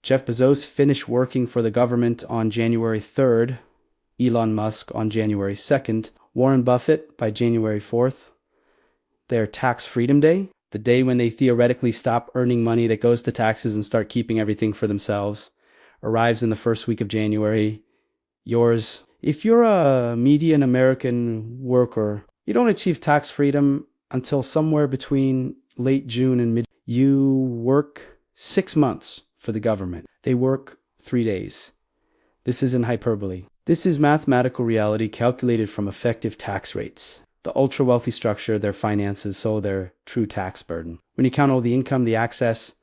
Jeff Bezos finished working for the government on January 3rd, Elon Musk on January 2nd, Warren Buffett by January 4th. Their tax freedom day, the day when they theoretically stop earning money that goes to taxes and start keeping everything for themselves, arrives in the first week of January. Yours. If you're a median American worker, you don't achieve tax freedom until somewhere between late June and mid. You work 6 months for the government. They work 3 days. This isn't hyperbole. This is mathematical reality calculated from effective tax rates. The ultra-wealthy structure their finances, so their true tax burden. When you count all the income, the excess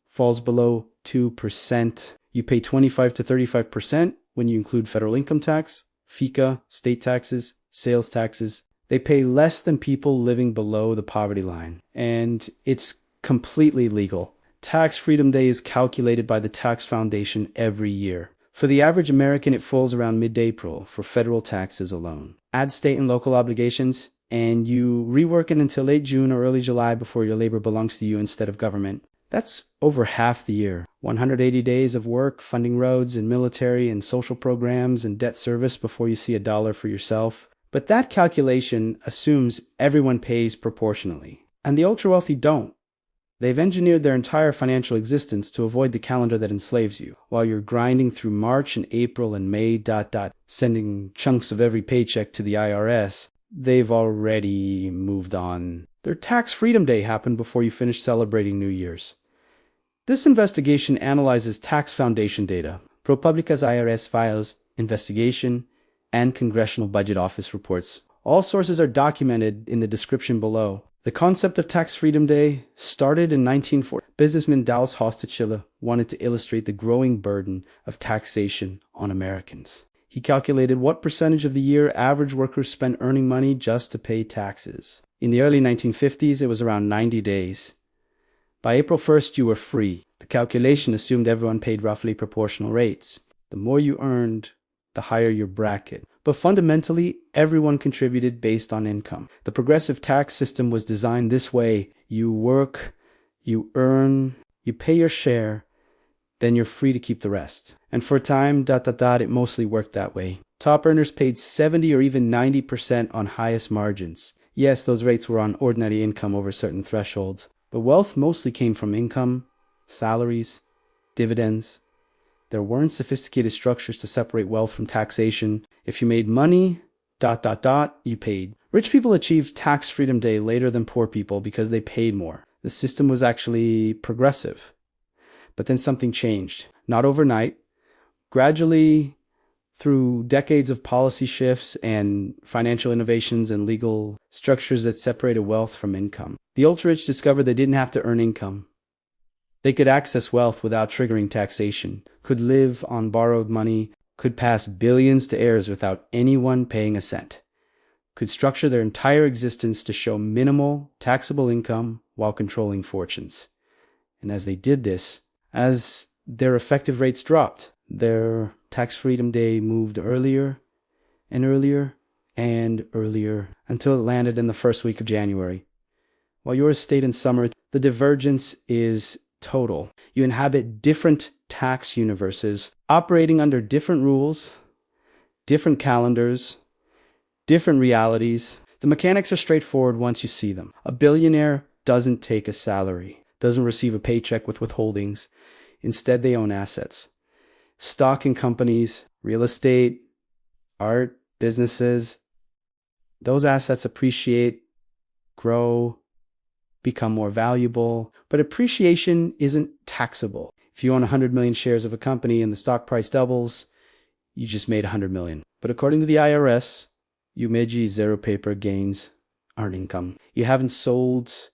falls below 2%. You pay 25 to 35% when you include federal income tax, FICA, state taxes, sales taxes. They pay less than people living below the poverty line. And it's completely legal. Tax Freedom Day is calculated by the Tax Foundation every year. For the average American, it falls around mid-April for federal taxes alone. Add state and local obligations, and you rework it until late June or early July before your labor belongs to you instead of government. That's over half the year. 180 days of work, funding roads and military and social programs and debt service before you see a dollar for yourself. But that calculation assumes everyone pays proportionally. And the ultra-wealthy don't. They've engineered their entire financial existence to avoid the calendar that enslaves you, while you're grinding through March and April and May, sending chunks of every paycheck to the IRS. They've already moved on. Their Tax Freedom Day happened before you finish celebrating New Year's. This investigation analyzes tax foundation data, ProPublica's IRS Files, investigation, and Congressional Budget Office reports. All sources are documented in the description below. The concept of Tax Freedom Day started in 1940. Businessman Dallas Hostetler wanted to illustrate the growing burden of taxation on Americans. He calculated what percentage of the year average workers spent earning money just to pay taxes. In the early 1950s, it was around 90 days. By April 1st, you were free. The calculation assumed everyone paid roughly proportional rates. The more you earned, the higher your bracket. But fundamentally, everyone contributed based on income. The progressive tax system was designed this way. You work, you earn, you pay your share, then you're free to keep the rest. And for a time, it mostly worked that way. Top earners paid 70 or even 90% on highest margins. Yes, those rates were on ordinary income over certain thresholds. But wealth mostly came from income, salaries, dividends. There weren't sophisticated structures to separate wealth from taxation. If you made money, you paid. Rich people achieved Tax Freedom Day later than poor people because they paid more. The system was actually progressive. But then something changed. Not overnight. Gradually, through decades of policy shifts and financial innovations and legal structures that separated wealth from income. The ultra-rich discovered they didn't have to earn income. They could access wealth without triggering taxation, could live on borrowed money, could pass billions to heirs without anyone paying a cent, could structure their entire existence to show minimal taxable income while controlling fortunes. And as they did this, as their effective rates dropped, their Tax Freedom Day moved earlier and earlier and earlier until it landed in the first week of January. While yours stayed in summer, the divergence is total. You inhabit different tax universes, operating under different rules, different calendars, different realities. The mechanics are straightforward once you see them. A billionaire doesn't take a salary, doesn't receive a paycheck with withholdings. Instead, they own assets. Stock in companies, real estate, art, businesses. Those assets appreciate, grow, become more valuable. But appreciation isn't taxable. If you own 100 million shares of a company and the stock price doubles, you just made 100 million. But according to the IRS, you made zero paper gains aren't income. You haven't sold,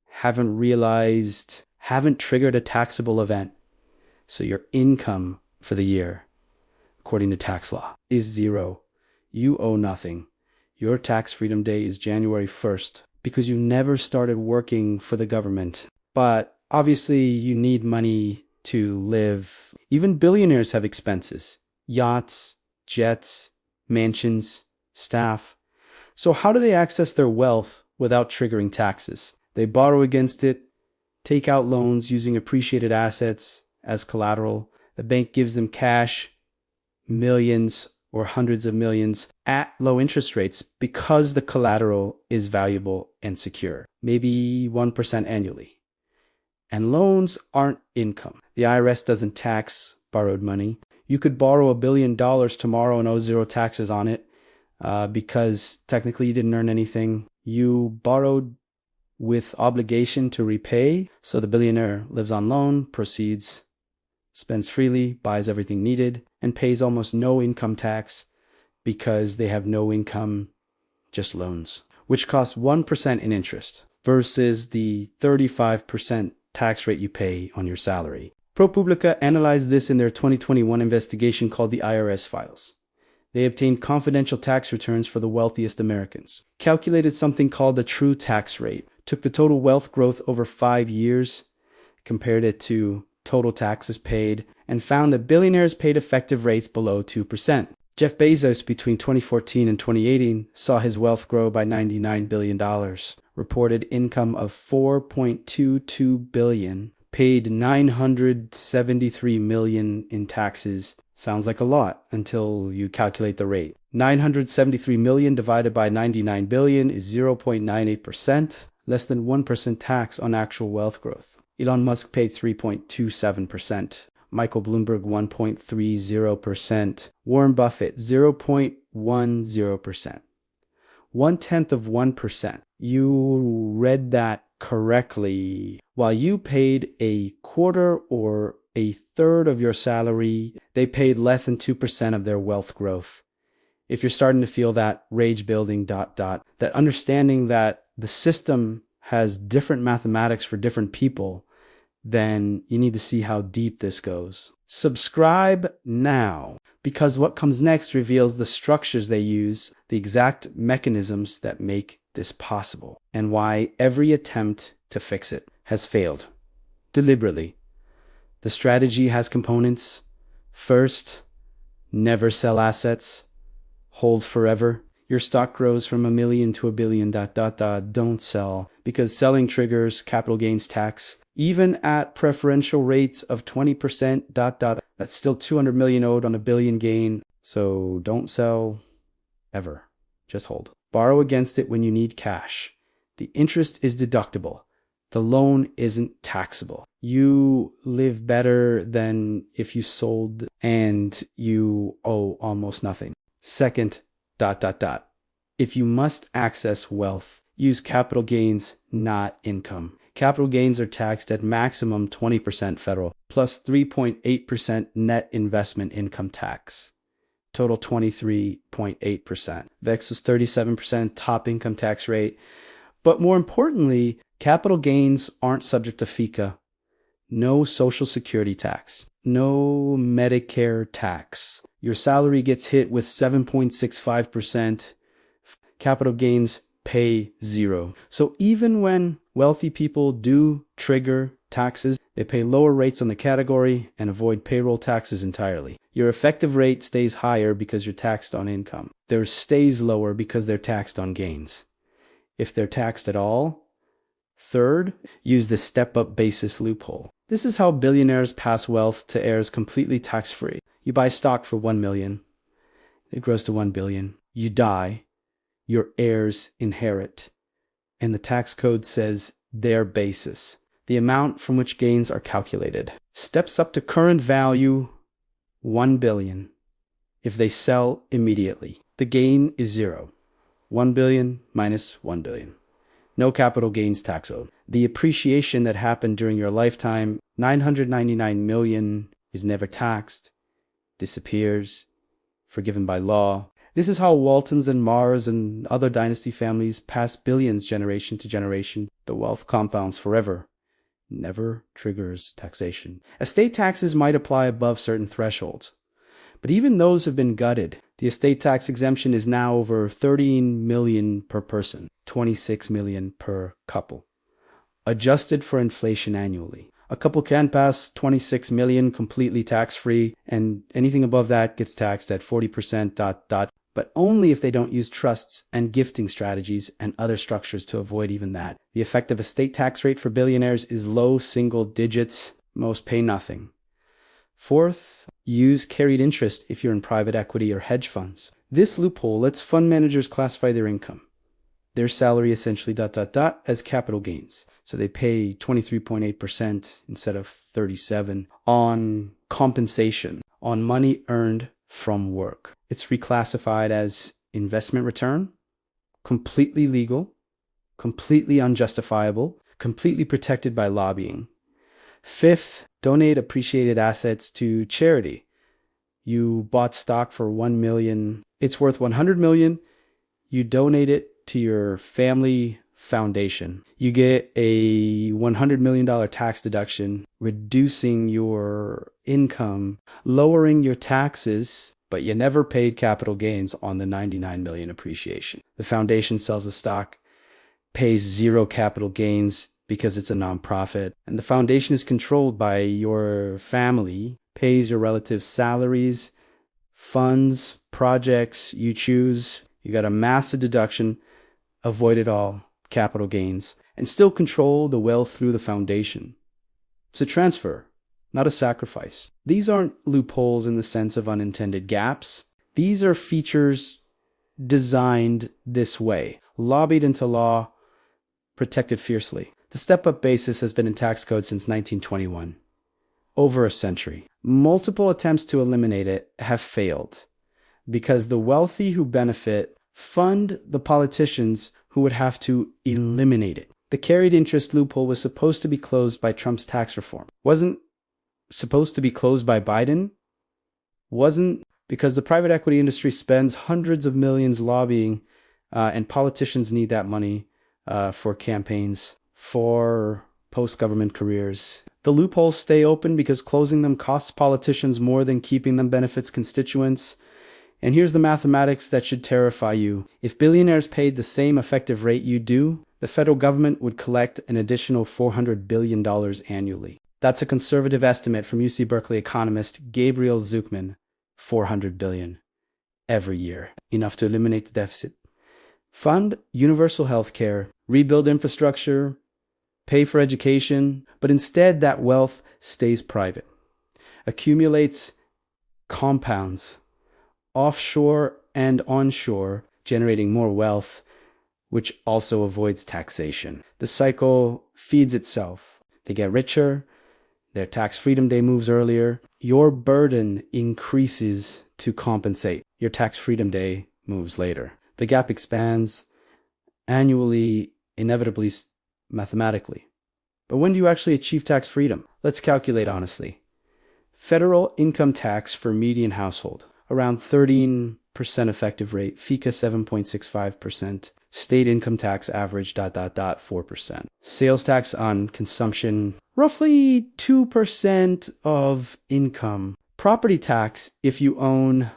haven't realized, haven't triggered a taxable event. So your income for the year, according to tax law, is zero. You owe nothing. Your Tax Freedom Day is January 1st because you never started working for the government. But obviously you need money to live. Even billionaires have expenses. Yachts, jets, mansions, staff. So how do they access their wealth without triggering taxes? They borrow against it, take out loans using appreciated assets, as collateral. The bank gives them cash, millions or hundreds of millions at low interest rates because the collateral is valuable and secure, maybe 1% annually. And loans aren't income. The IRS doesn't tax borrowed money. You could borrow $1 billion tomorrow and owe zero taxes on it because technically you didn't earn anything. You borrowed with obligation to repay. So the billionaire lives on loan, proceeds, spends freely, buys everything needed, and pays almost no income tax because they have no income, just loans, which cost 1% in interest versus the 35% tax rate you pay on your salary. ProPublica analyzed this in their 2021 investigation called the IRS Files. They obtained confidential tax returns for the wealthiest Americans, calculated something called the true tax rate, took the total wealth growth over 5 years, compared it to total taxes paid, and found that billionaires paid effective rates below 2%. Jeff Bezos, between 2014 and 2018, saw his wealth grow by $99 billion, reported income of $4.22 billion, paid $973 million in taxes. Sounds like a lot until you calculate the rate. $973 million divided by $99 billion is 0.98%, less than 1% tax on actual wealth growth. Elon Musk paid 3.27%. Michael Bloomberg 1.30%. Warren Buffett 0.10%. 0.1%. You read that correctly. While you paid a quarter or a third of your salary, they paid less than 2% of their wealth growth. If you're starting to feel that rage building ... that understanding that the system has different mathematics for different people, then you need to see how deep this goes. Subscribe now, because what comes next reveals the structures they use, the exact mechanisms that make this possible, and why every attempt to fix it has failed, deliberately. The strategy has components. First, never sell assets. Hold forever. Your stock grows from $1 million to $1 billion ... Don't sell, because selling triggers capital gains tax. Even at preferential rates of 20%... That's still $200 million owed on $1 billion gain. So don't sell ever. Just hold. Borrow against it when you need cash. The interest is deductible. The loan isn't taxable. You live better than if you sold and you owe almost nothing. Second, ... If you must access wealth, use capital gains, not income. Capital gains are taxed at maximum 20% federal, plus 3.8% net investment income tax. Total 23.8%. VEX was 37% top income tax rate. But more importantly, capital gains aren't subject to FICA. No Social Security tax. No Medicare tax. Your salary gets hit with 7.65%. Capital gains pay zero. So even when wealthy people do trigger taxes, they pay lower rates on the category and avoid payroll taxes entirely. Your effective rate stays higher because you're taxed on income. Theirs stays lower because they're taxed on gains. If they're taxed at all, third, use the step-up basis loophole. This is how billionaires pass wealth to heirs completely tax-free. You buy stock for $1 million. It grows to $1 billion. You die. Your heirs inherit. And the tax code says their basis, the amount from which gains are calculated, steps up to current value $1 billion if they sell immediately. The gain is zero. $1 billion minus $1 billion. No capital gains tax owed. The appreciation that happened during your lifetime, $999 million, is never taxed, disappears, forgiven by law. This is how Waltons and Mars and other dynasty families pass billions generation to generation. The wealth compounds forever. Never triggers taxation. Estate taxes might apply above certain thresholds, but even those have been gutted. The estate tax exemption is now over $13 million per person, $26 million per couple, adjusted for inflation annually. A couple can pass $26 million completely tax-free, and anything above that gets taxed at 40%... but only if they don't use trusts and gifting strategies and other structures to avoid even that. The effective estate tax rate for billionaires is low single digits. Most pay nothing. Fourth, use carried interest if you're in private equity or hedge funds. This loophole lets fund managers classify their income, their salary essentially as capital gains. So they pay 23.8% instead of 37% on compensation, on money earned from work. It's reclassified as investment return, completely legal, completely unjustifiable, completely protected by lobbying. Fifth, donate appreciated assets to charity. You bought stock for $1 million. It's worth $100 million. You donate it to your family foundation. You get a $100 million tax deduction, reducing your income, lowering your taxes, but you never paid capital gains on the $99 million appreciation. The foundation sells the stock, pays zero capital gains because it's a nonprofit, and the foundation is controlled by your family, pays your relatives' salaries, funds, projects you choose. You got a massive deduction, avoid it all, capital gains, and still control the wealth through the foundation. It's a transfer, not a sacrifice. These aren't loopholes in the sense of unintended gaps. These are features designed this way, lobbied into law, protected fiercely. The step-up basis has been in tax code since 1921, over a century. Multiple attempts to eliminate it have failed because the wealthy who benefit fund the politicians who would have to eliminate it. The carried interest loophole was supposed to be closed by Trump's tax reform. Wasn't supposed to be closed by Biden. Wasn't, because the private equity industry spends hundreds of millions lobbying, and politicians need that money for campaigns, for post-government careers. The loopholes stay open because closing them costs politicians more than keeping them benefits constituents. And here's the mathematics that should terrify you. If billionaires paid the same effective rate you do, the federal government would collect an additional $400 billion annually. That's a conservative estimate from UC Berkeley economist Gabriel Zucman. $400 billion every year. Enough to eliminate the deficit. Fund universal health care, rebuild infrastructure, pay for education, but instead that wealth stays private, accumulates, compounds, offshore and onshore, generating more wealth, which also avoids taxation. The cycle feeds itself. They get richer, their tax freedom day moves earlier, your burden increases to compensate. Your tax freedom day moves later. The gap expands annually, inevitably, mathematically. But when do you actually achieve tax freedom? Let's calculate honestly. Federal income tax for median household, around 13% effective rate, FICA 7.65%, state income tax average, 4%. Sales tax on consumption, roughly 2% of income. Property tax, if you own,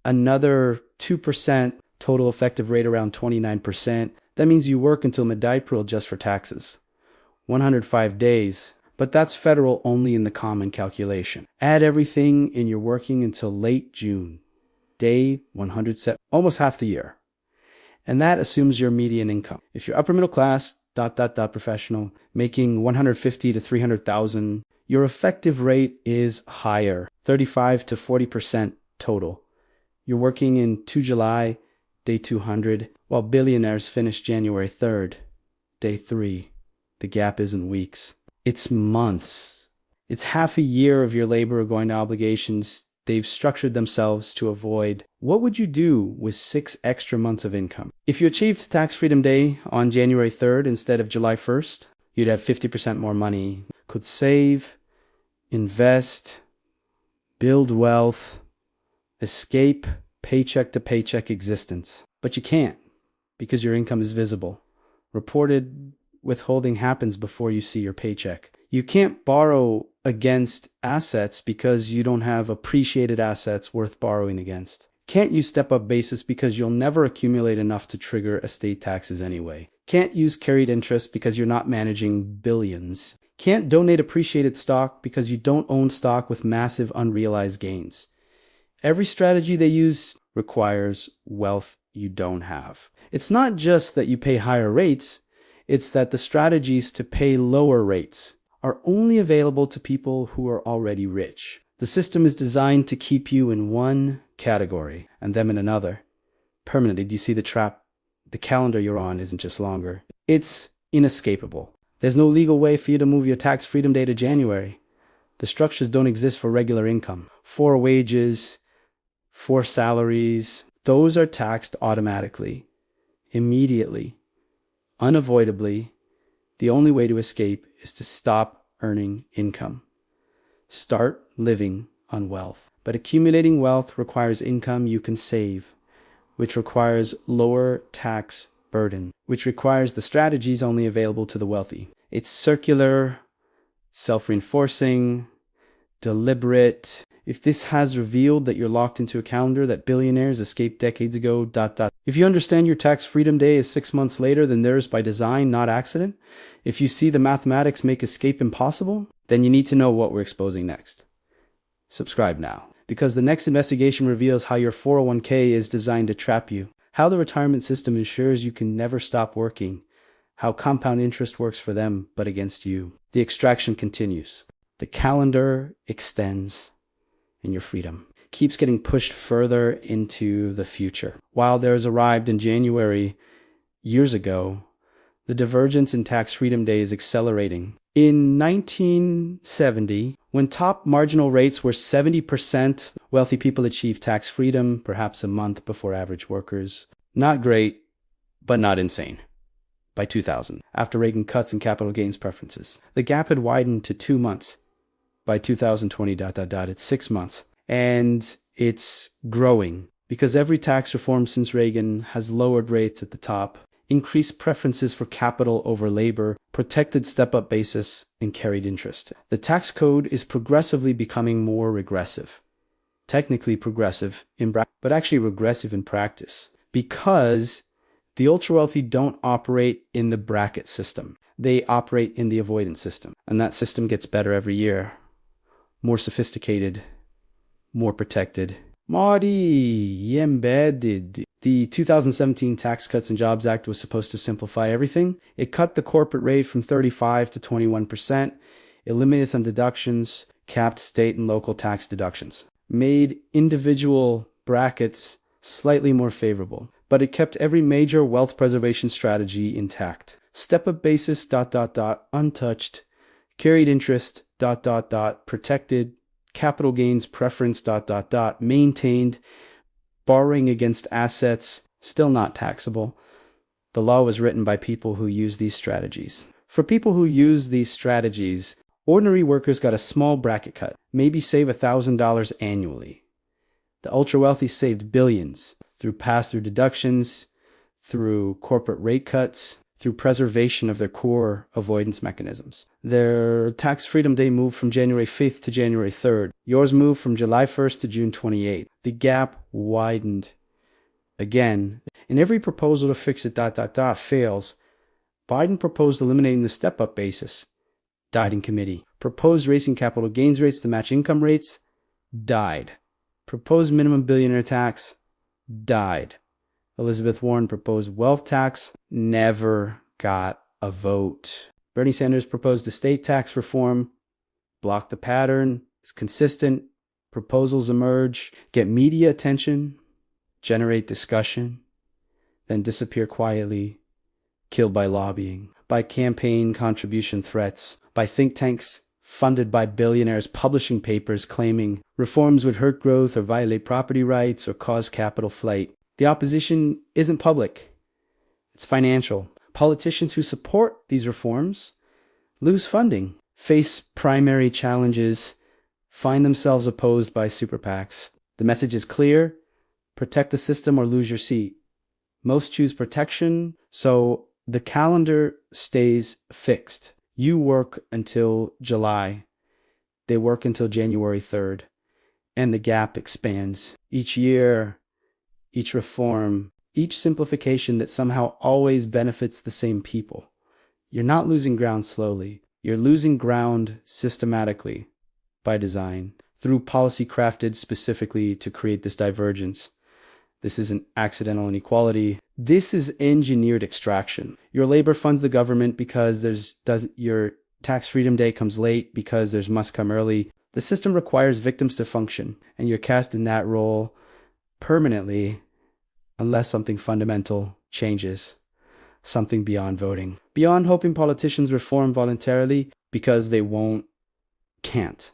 another 2%, total effective rate around 29%. That means you work until mid-April just for taxes. 105 days, but that's federal only in the common calculation. Add everything and you're working until late June. Day 107, almost half the year. And that assumes your median income. If you're upper middle class, professional, making 150 to 300,000, your effective rate is higher, 35 to 40% total. You're working in July, day 200, while billionaires finish January 3rd, day 3. The gap isn't weeks. It's months. It's half a year of your labor going to obligations they've structured themselves to avoid. What would you do with 6 extra months of income? If you achieved tax freedom day on January 3rd instead of July 1st, you'd have 50% more money. Could save, invest, build wealth, escape paycheck to paycheck existence. But you can't because your income is visible. Reported withholding happens before you see your paycheck. You can't borrow against assets because you don't have appreciated assets worth borrowing against. Can't use step-up basis because you'll never accumulate enough to trigger estate taxes anyway. Can't use carried interest because you're not managing billions. Can't donate appreciated stock because you don't own stock with massive unrealized gains. Every strategy they use requires wealth you don't have. It's not just that you pay higher rates, it's that the strategies to pay lower rates are only available to people who are already rich. The system is designed to keep you in one category and them in another. Permanently. Do you see the trap? The calendar you're on isn't just longer. It's inescapable. There's no legal way for you to move your tax freedom day to January. The structures don't exist for regular income. 4 wages, 4 salaries, those are taxed automatically, immediately, unavoidably. The only way to escape is to stop earning income. Start living on wealth. But accumulating wealth requires income you can save, which requires lower tax burden, which requires the strategies only available to the wealthy. It's circular, self-reinforcing, deliberate. If this has revealed that you're locked into a calendar that billionaires escaped decades ago, ... If you understand your tax freedom day is 6 months later than theirs by design, not accident, if you see the mathematics make escape impossible, then you need to know what we're exposing next. Subscribe now, because the next investigation reveals how your 401k is designed to trap you, how the retirement system ensures you can never stop working, how compound interest works for them but against you. The extraction continues. The calendar extends, and your freedom keeps getting pushed further into the future. While theirs arrived in January years ago, the divergence in tax freedom day is accelerating. In 1970, when top marginal rates were 70%, wealthy people achieved tax freedom perhaps a month before average workers. Not great, but not insane. By 2000, after Reagan cuts and capital gains preferences, the gap had widened to 2 months. By 2020, it's 6 months. And it's growing because every tax reform since Reagan has lowered rates at the top, increased preferences for capital over labor, protected step-up basis, and carried interest. The tax code is progressively becoming more regressive. Technically progressive, but actually regressive in practice, because the ultra-wealthy don't operate in the bracket system. They operate in the avoidance system. And that system gets better every year. More sophisticated, more protected, more embedded. The 2017 Tax Cuts and Jobs Act was supposed to simplify everything. It cut the corporate rate from 35 to 21%, eliminated some deductions, capped state and local tax deductions, made individual brackets slightly more favorable, but it kept every major wealth preservation strategy intact. Step-up basis, ... untouched, carried interest, ... protected, capital gains preference, ... maintained, borrowing against assets, still not taxable. The law was written by people who use these strategies. For people who use these strategies, ordinary workers got a small bracket cut, maybe save $1,000 annually. The ultra-wealthy saved billions through pass-through deductions, through corporate rate cuts, through preservation of their core avoidance mechanisms. Their tax freedom day moved from January 5th to January 3rd. Yours moved from July 1st to June 28th. The gap widened again. And every proposal to fix it ... fails. Biden proposed eliminating the step-up basis. Died in committee. Proposed raising capital gains rates to match income rates. Died. Proposed minimum billionaire tax. Died. Elizabeth Warren proposed wealth tax, never got a vote. Bernie Sanders proposed estate tax reform, blocked the pattern, it's consistent, proposals emerge, get media attention, generate discussion, then disappear quietly, killed by lobbying, by campaign contribution threats, by think tanks funded by billionaires publishing papers claiming reforms would hurt growth or violate property rights or cause capital flight. The opposition isn't public. It's financial. Politicians who support these reforms lose funding, face primary challenges, find themselves opposed by super PACs. The message is clear: protect the system or lose your seat. Most choose protection, so the calendar stays fixed. You work until July. They work until January 3rd. And the gap expands. Each year, each reform, each simplification that somehow always benefits the same people. You're not losing ground slowly. You're losing ground systematically by design, through policy crafted specifically to create this divergence. This isn't accidental inequality. This is engineered extraction. Your labor funds the government because your tax freedom day comes late because there's must come early. The system requires victims to function, and you're cast in that role permanently unless something fundamental changes, something beyond voting, beyond hoping politicians reform voluntarily because they can't.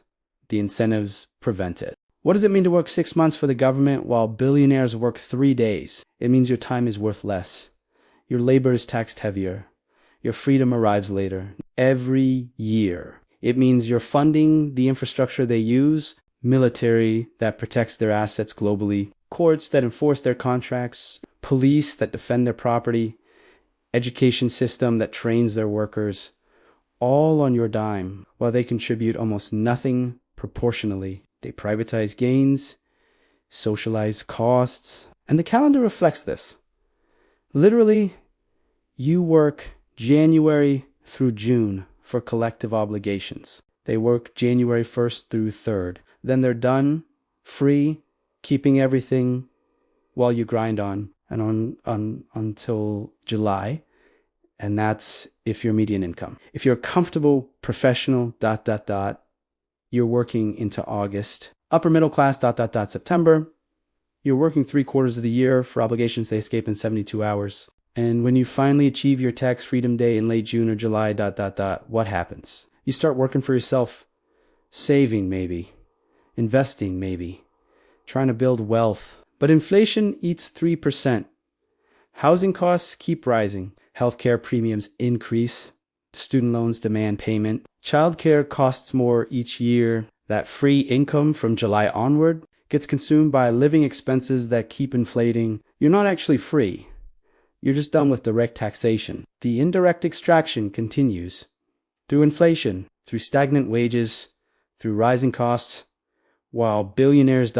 The incentives prevent it. What does it mean to work 6 months for the government while billionaires work 3 days? It means your time is worth less. Your labor is taxed heavier. Your freedom arrives later. Every year. It means you're funding the infrastructure they use, military that protects their assets globally, courts that enforce their contracts, police that defend their property, education system that trains their workers, all on your dime, while they contribute almost nothing proportionally. They privatize gains, socialize costs, and the calendar reflects this. Literally, you work January through June for collective obligations. They work January 1st through 3rd. Then they're done, free, keeping everything while you grind on until July. And that's if you're median income. If you're a comfortable professional, you're working into August. Upper middle class, September. You're working 3/4 of the year for obligations they escape in 72 hours. And when you finally achieve your tax freedom day in late June or July, what happens? You start working for yourself, saving maybe, investing maybe, trying to build wealth. But inflation eats 3%. Housing costs keep rising. Healthcare premiums increase. Student loans demand payment. Childcare costs more each year. That free income from July onward gets consumed by living expenses that keep inflating. You're not actually free. You're just done with direct taxation. The indirect extraction continues through inflation, through stagnant wages, through rising costs, while billionaires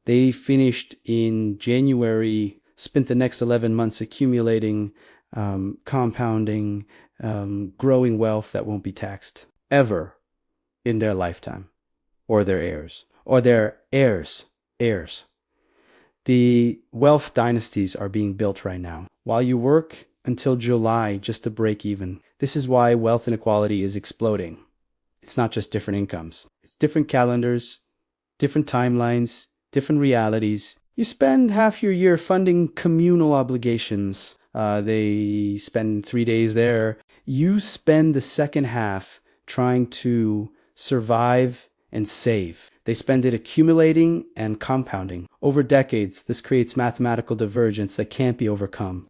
they finished in January, spent the next 11 months accumulating, compounding, growing wealth that won't be taxed ever in their lifetime, or their heirs, or their heirs. The wealth dynasties are being built right now, while you work until July just to break even. This is why wealth inequality is exploding. It's not just different incomes. It's different calendars, different timelines, different realities. You spend half your year funding communal obligations. They spend 3 days there. You spend the second half trying to survive and save. They spend it accumulating and compounding. Over decades, this creates mathematical divergence that can't be overcome.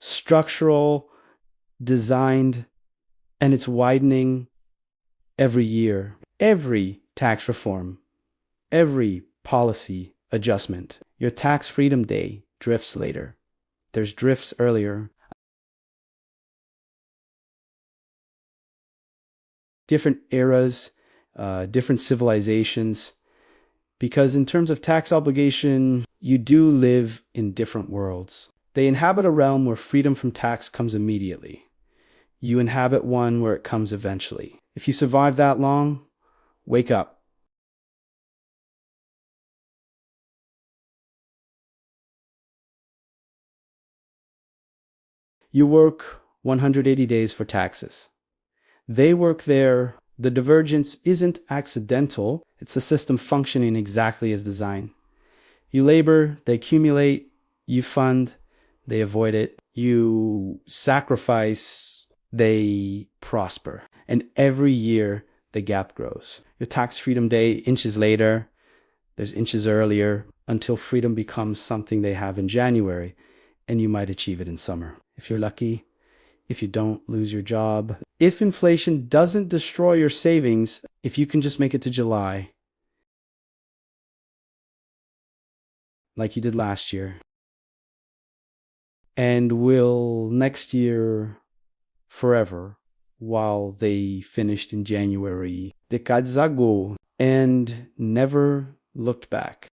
Structural, designed, and it's widening every year. Every tax reform, every policy adjustment. Your tax freedom day drifts later. There's drifts earlier. Different eras, different civilizations. Because in terms of tax obligation, you do live in different worlds. They inhabit a realm where freedom from tax comes immediately. You inhabit one where it comes eventually. If you survive that long, wake up. You work 180 days for taxes. They work there. The divergence isn't accidental. It's a system functioning exactly as designed. You labor, they accumulate, you fund, they avoid it. You sacrifice, they prosper. And every year, the gap grows. Your tax freedom day, inches later, there's inches earlier, until freedom becomes something they have in January, and you might achieve it in summer. If you're lucky, if you don't lose your job, if inflation doesn't destroy your savings, if you can just make it to July, like you did last year, and will next year forever, while they finished in January, decadzagou, and never looked back.